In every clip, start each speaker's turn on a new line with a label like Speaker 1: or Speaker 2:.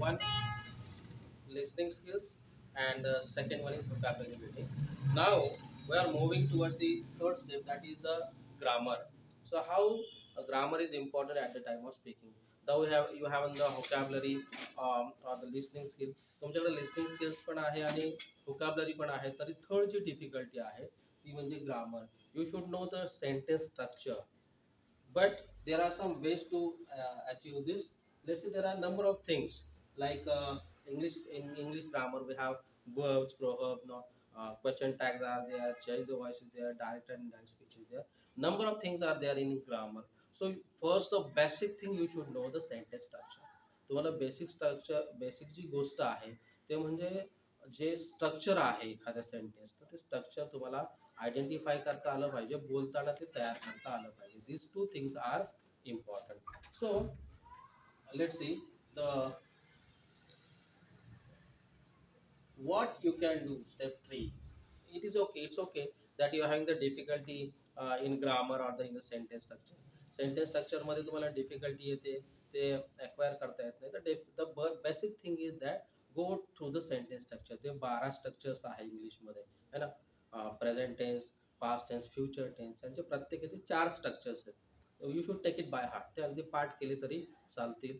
Speaker 1: one listening skills, and the second one is vocabulary building. Now we are moving towards the third step, that is the grammar. So how grammar is important at the time of speaking. Now you have the vocabulary or the listening skill. तुमच्याकडे listening skills पण आहे आणि vocabulary पण आहे, तरी third जी difficulty आहे ती म्हणजे grammar. You should know the sentence structure, but there are some ways to achieve this. Let's say there are number of things like English grammar we have verbs, proverb, no, question tags are there, change the voice is there, direct and indirect speech is there. Number of things are there in grammar. So first the basic thing you should know the sentence structure. तुम्हाला basic structure, basic जी गोष्ट आहे ते म्हणजे जे structure आहे एखाद्या sentence, तर ते structure तुम्हाला आयडेंटिफाय करता आलं पाहिजे, बोलताना ते तयार करता आलं पाहिजे. These two things are important. So let's see the what you can do. Step 3. It is okay, it's okay that you are having the difficulty in grammar or in the sentence structure. Sentence structure मध्ये तुम्हाला difficulty येते, ते acquire करता येत नाही. The basic thing is that go through the sentence structure. ते 12 structures आहे English मध्ये, है ना. Present tense, past tense, future tense, यांचे प्रत्येकाचे 4 स्ट्रक्चर्स आहेत. You should take it by heart. ते अगदी पाठ केले तरी चालतील,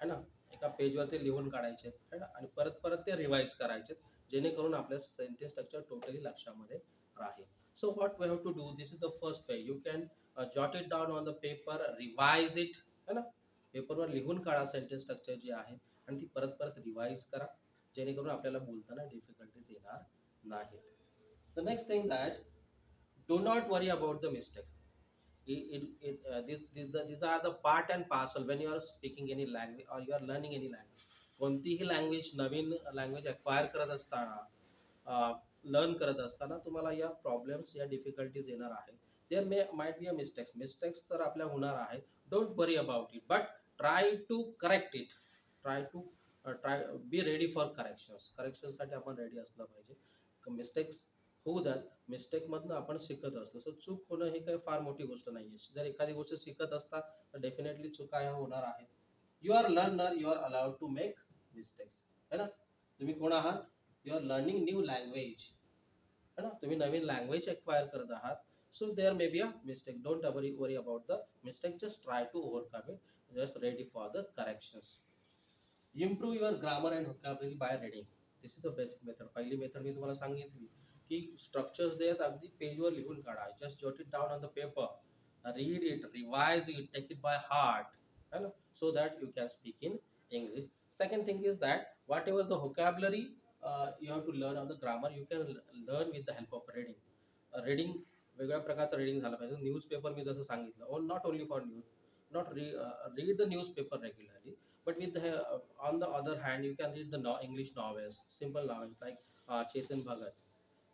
Speaker 1: है ना. एका पेजवर ते लिहून काढायचे, है ना, आणि परत परत ते रिवाइज करायचे, जेणेकरून आपल्या सेंटेन्स स्ट्रक्चर टोटली लक्षामध्ये राहील. So what we have to do, this is the first way. You can jot it down on the paper, revise it, है ना. पेपरवर लिहून काढा सेंटेन्स स्ट्रक्चर जे आहे, आणि ती परत परत रिवाइज करा, जेणेकरून आपल्याला बोलताना डिफिकल्टीज येणार नाही. The next thing that, do not worry about the mistakes. These are the part and parcel when you are speaking any language or you are learning any language. कोणतीही लँग्वेज, नवीन language acquire करत असताना, learn करत असताना तुम्हाला या problems, या difficulties येणार आहे. There might be a mistakes तर आपल्या होणार आहे. Don't worry about it, but try to correct it. Try be ready for करेक्शनसाठी आपण रेडी असलं पाहिजे. मिस्टेक्स होऊ द्यात, मिस्टेकमधनं आपण शिकत असतो. सो चूक होणं ही काही फार मोठी गोष्ट नाही आहे. जर एखादी गोष्ट शिकत असता तर डेफिनेटली चुका ह्या होणार आहेत. You are learner, you are allowed to make mistakes, है ना. तुम्ही कोण आहात? You are learning new language, है ना. तुम्ही नवीन लँग्वेज एक्वायर करत आहात. So there may be a mistake. Don't worry about the mistake, just try to overcome it, just ready for the corrections. Improve your grammar and vocabulary by reading. This is the basic method. पहिली method मी तुम्हाला सांगितली की structures जे आहेत अगदी पेजवर लिहून काढा. Just jot it down on the paper, read it, revise it, take it by heart, है ना, so that you can speak in English. Second thing is that whatever the vocabulary you have to learn on the grammar, you can learn with the help of reading. Reading वेगळ्या प्रकारचं reading झालं पाहिजे. Newspaper मी जसं सांगितलं, or not only for news, not read the newspaper regularly, but with the, on the other hand you can read the English novels, simple novels like Chetan Bhagat.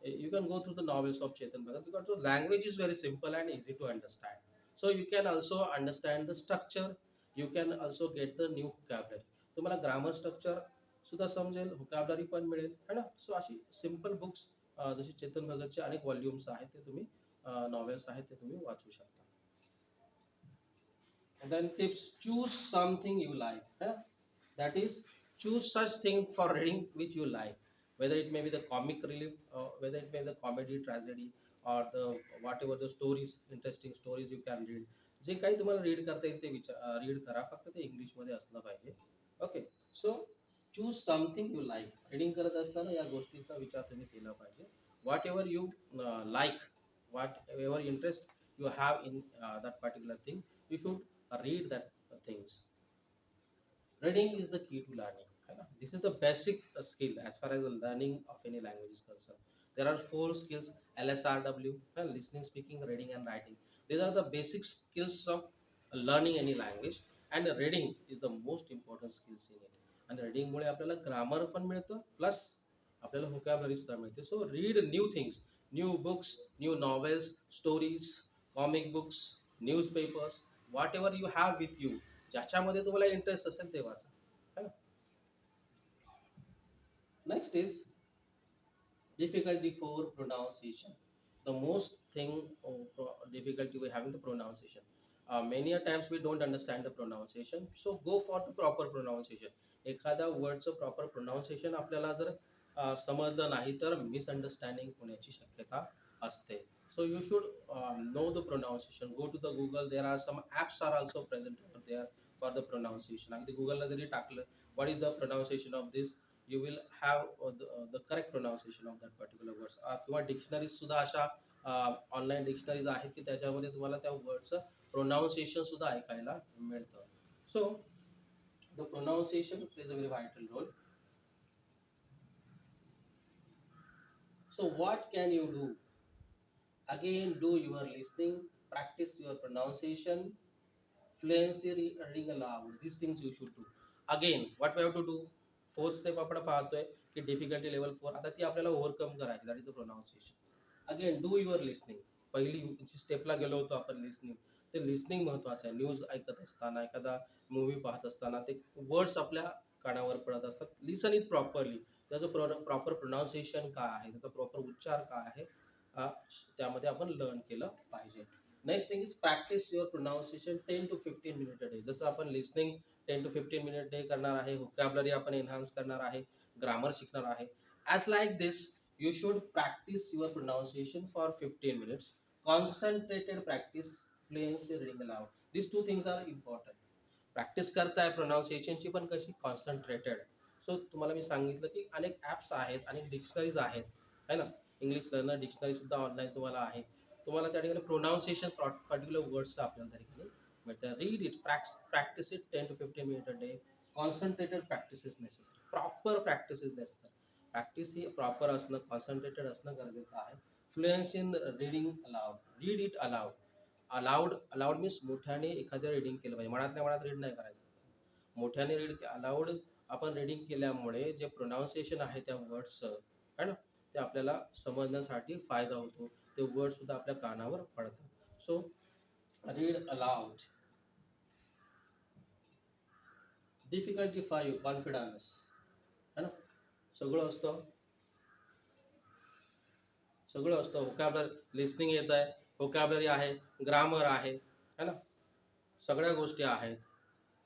Speaker 1: You can go through the novels of Chetan Bhagat because the language is very simple and easy to understand. So you can also understand the structure, you can also get the new vocabulary. तुम्हाला grammar structure सुद्धा समजेल, vocabulary पण मिळेल, है ना. सो अशी simple books जसे चेतन भगतचे अनेक व्हॉल्युम्स आहेत, ते तुम्ही नॉवेल्स आहेत ते तुम्ही वाचू शकता. And then tips, choose something you like, है ना. That is, choose such thing for reading which you like, whether it may be the comic relief, whether it may be the comedy, tragedy, or the whatever the stories, interesting stories you can read. जे काही तुम्हाला read करता येईल ते read करा, फक्त ते इंग्लिशमध्ये असलं पाहिजे. Okay. So choose something you like. Reading करत असताना या गोष्टीचा विचार तुम्ही केला पाहिजे. What ever you like, what ever interest you have in that particular thing, you should read that things. Reading is the key to learning. This is the basic skill as far as the learning of any language is concerned. There are 4 skills: LSRW, listening, speaking, reading, and writing. These are the basic skills of learning any language, and reading is the most important skills in it. And reading मुळे आपल्याला grammar पण मिळतं, plus आपल्याला vocabulary सुद्धा मिळते. So read new things, new books, new novels, stories, comic books, newspapers, whatever you have with you, ज्याच्यामध्ये तुम्हाला interest असेल ते वाचा, है ना. Next is difficulty for pronunciation. The most thing difficulty we have in the pronunciation. many a times we don't understand the pronunciation, so go for the proper pronunciation. एखाद्या वर्डचं proper pronunciation आपल्याला जर समजलं नाही तर मिसअंडरस्टँडिंग होण्याची शक्यता असते. So you should know the pronunciation. Go to the Google. There are some apps are also present over there for the pronunciation. अगदी गुगलला जरी टाकलं what is the pronunciation of this, you will have the correct pronunciation of that particular words. किंवा dictionaries सुद्धा अशा online dictionaries आहेत की त्याच्यामध्ये तुम्हाला त्या वर्डचं pronunciation सुद्धा ऐकायला मिळतं. So the pronunciation plays a very vital role. So what can you do? Again, do your listening, practice your pronunciation, fluency reading aloud. These things you should do. Again, what we have to do? Fourth step आपण पाहतोय की difficulty level 4. आता ती आपल्याला overcome करायची, that is the pronunciation. Again do your listening. पहिली स्टेपला गेलो होतो आपण, लिसनिंग. ते लिसनिंग महत्वाचं आहे. न्यूज ऐकत असताना, एखादा मूवी पाहत असताना ते वर्ड्स आपल्या कानावर पडत असतात. Listen it properly. त्याचं प्रॉपर प्रोनाउन्सिएशन काय आहे, त्याचा प्रॉपर उच्चार काय आहे, त्यामध्ये आपण लर्न केलं पाहिजे. Next thing is practice your pronunciation 10 to 15 minute a day. जसं आपण लिसनिंग 10 to 15 मिनिट डे करणार आहे, व्होकॅब्युलरी आपण एनहान्स करणार आहे, ग्रामर शिकणार आहे. As like this you should practise your pronunciation for 15 minutes. Concentrated practice, fluency reading aloud. This two things are important. Practice करताय प्रोनाउन्सिएशनची पण कशी, कॉन्सन्ट्रेटेड. सो तुम्हाला मी सांगितलं की अनेक ॲप्स आहेत, अनेक डिक्शनरीज आहेत, है ना. इंग्लिश लर्नर डिक्शनरी सुद्धा ऑनलाईन तुम्हाला आहे. तुम्हाला त्या ठिकाणी प्रोनाउन्सिएशन पर्टिक्युलर वर्ड्स आपल्याला त्या ठिकाणी मिळतं. Read it, practice it 10 to 15 minute a day. Concentrated practice is necessary. Proper practice is necessary. Practice he proper असणं, कॉन्सन्ट्रेटेड असणं गरजेचं आहे. Fluency in reading allowed. Read it allowed. Allowed means मोठ्याने एखाद्या रीडिंग केलं पाहिजे, मनातल्या मनात रीड नाही करायचं. मोठ्याने रीड अलाउड आपण रीडिंग केल्यामुळे जे प्रोनाउन्सिएशन आहे त्या वर्ड्सचं, है ना, ते आपल्याला समजण्यासाठी फायदा होतो. ते वर्ड सुद्धा आपल्या कानावर पडतात. So read aloud. Difficulty 5, confidence, है ना. सगळं असतं, सगळं असतं. व्होकॅब्युलरी, लिसनिंग येत आहे, व्होकॅब्युलरी आहे, ग्रामर आहे, है ना, सगळ्या गोष्टी आहेत,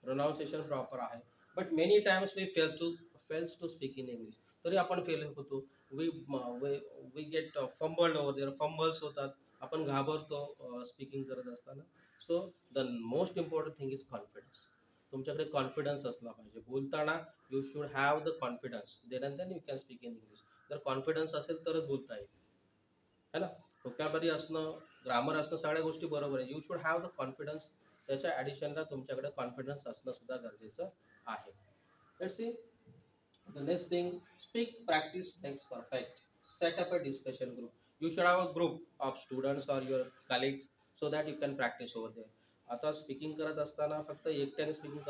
Speaker 1: प्रोनाउन्सिएशन प्रॉपर आहे. But many times we fails to speak in English. तरी आपण फेल होतो. We we get fumbled over there. Fumbles होतात, आपण घाबरतो स्पीकिंग करत असताना. So the most important thing is confidence. तुमच्याकडे कॉन्फिडन्स असला पाहिजे बोलताना. You should have the confidence, then and then you can speak in English. जर कॉन्फिडन्स असेल तरच बोलता येईल, है ना. व्होकॅब्युलरी असणं, ग्रामर असणं, सगळ्या गोष्टी बरोबर आहे. You should have the confidence. त्याच्या ॲडिशनला तुमच्याकडे कॉन्फिडन्स असणं सुद्धा गरजेचं आहे. Let's see the next thing. Speak practice makes perfect. Set up a discussion group. You should have a group of students or your colleagues so that you can practice over there. आता speaking करत असताना फक्त एकट्याने speaking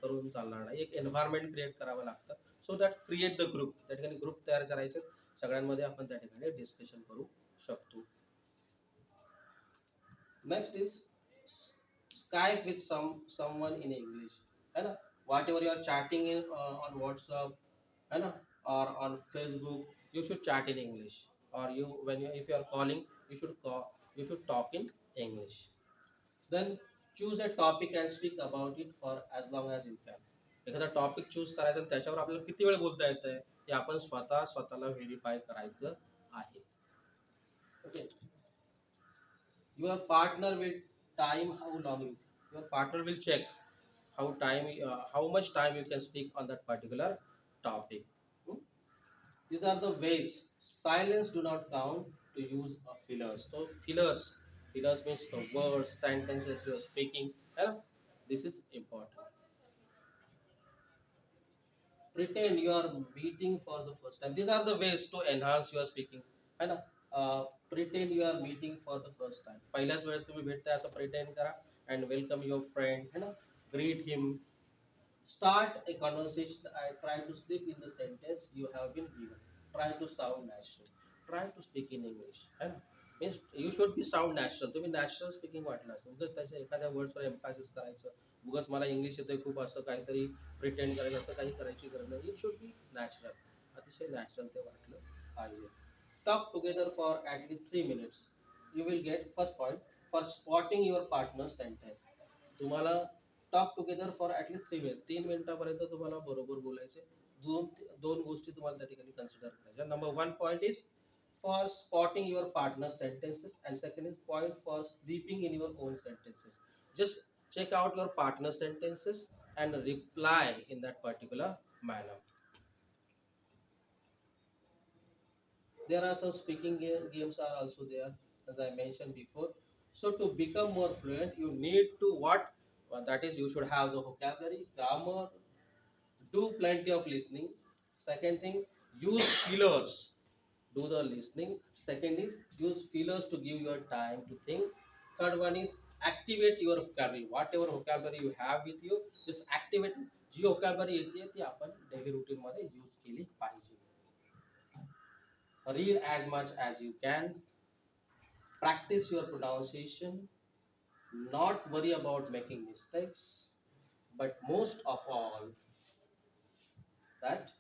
Speaker 1: करून चालणार नाही. एक environment create करावं लागतं. So that create the group. त्या ठिकाणी ग्रुप तयार करायचे, सगळ्यांमध्ये आपण त्या ठिकाणी डिस्कशन करू शकतो. Next is Skype with someone in English, है ना. Whatever you are chatting in on WhatsApp, है ना, or on Facebook, you should chat in English. Or you when you if you are calling, you should talk in English. Then choose a topic and speak about it for as long as you can. एखादा topic choose करायचा आणि त्याच्यावर आपल्याला किती वेळ बोलता येतंय हे आपण स्वतःला व्हेरीफाय करायचं आहे. Okay. Your partner will time how long your partner will check how much time you can speak on that particular topic. Hmm? These are the ways. Silence do not count to use of fillers. So fillers means the words, sentences you are speaking. Yeah? This is important. Pretend you are meeting for the first time. These are the ways to enhance your speaking. है ना. Pretend you are meeting for the first time. पहिल्याच वेळेस तुम्ही भेटताय असं pretend करा and welcome your friend, है ना. Greet him. Start a conversation. I try to speak in the sentence you have been given. Try to sound natural. Try to speak in English. है ना. Means you should be sound natural. तुम्ही natural speaking वाटलं असं उगाच त्याच्या एखाद्या वर्ड्सवर एम्फासिस करायचं, उगाच मला इंग्लिश येतंय खूप असं काहीतरी प्रिटेंड करायचं, असं काही करायची गरज नाही. It should be natural. अतिशय नॅचरल ते वाटलं पाहिजे. Talk together for at least 3 minutes. You will get first point for spotting your partner's sentence. तुम्हाला talk together for at least 3 minute, 3 मिनिटापर्यंत तुम्हाला बरोबर बोलायचे. दोन दोन गोष्टी तुम्हाला त्या ठिकाणी कन्सिडर करायच्या. Number one point is for spotting your partner sentences and second is point for sleeping in your own sentences. Just check out your partner sentences and reply in that particular manner. There are some speaking games are also there, as I mentioned before. So to become more fluent, you need to what? That is, you should have the vocabulary, grammar, do plenty of listening. Second thing, use fillers. Do the listening. Second is use fillers to give your time to think. Third one is activate your vocabulary. Whatever vocabulary you have with you, just activate. जी vocabulary येते ती आपण daily routine मध्ये use केली पाहिजे. Read as much as you can. Practice your pronunciation. Not worry about making mistakes. But most of all, that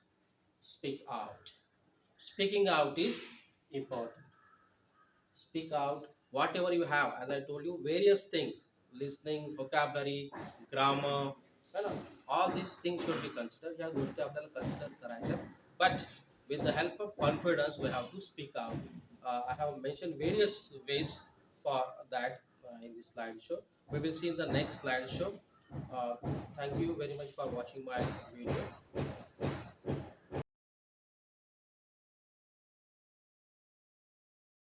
Speaker 1: speak out. Speaking out is important. Speak out whatever you have. As I told you, various things: listening, vocabulary, grammar, है ना? All these things should be considered. ह्या गोष्टी आपल्याला consider करायच्या. But with the help of confidence, we have to speak out. I have mentioned various ways for that in this slideshow. We will see in the next slideshow. Uh, Thank you very much for watching my video.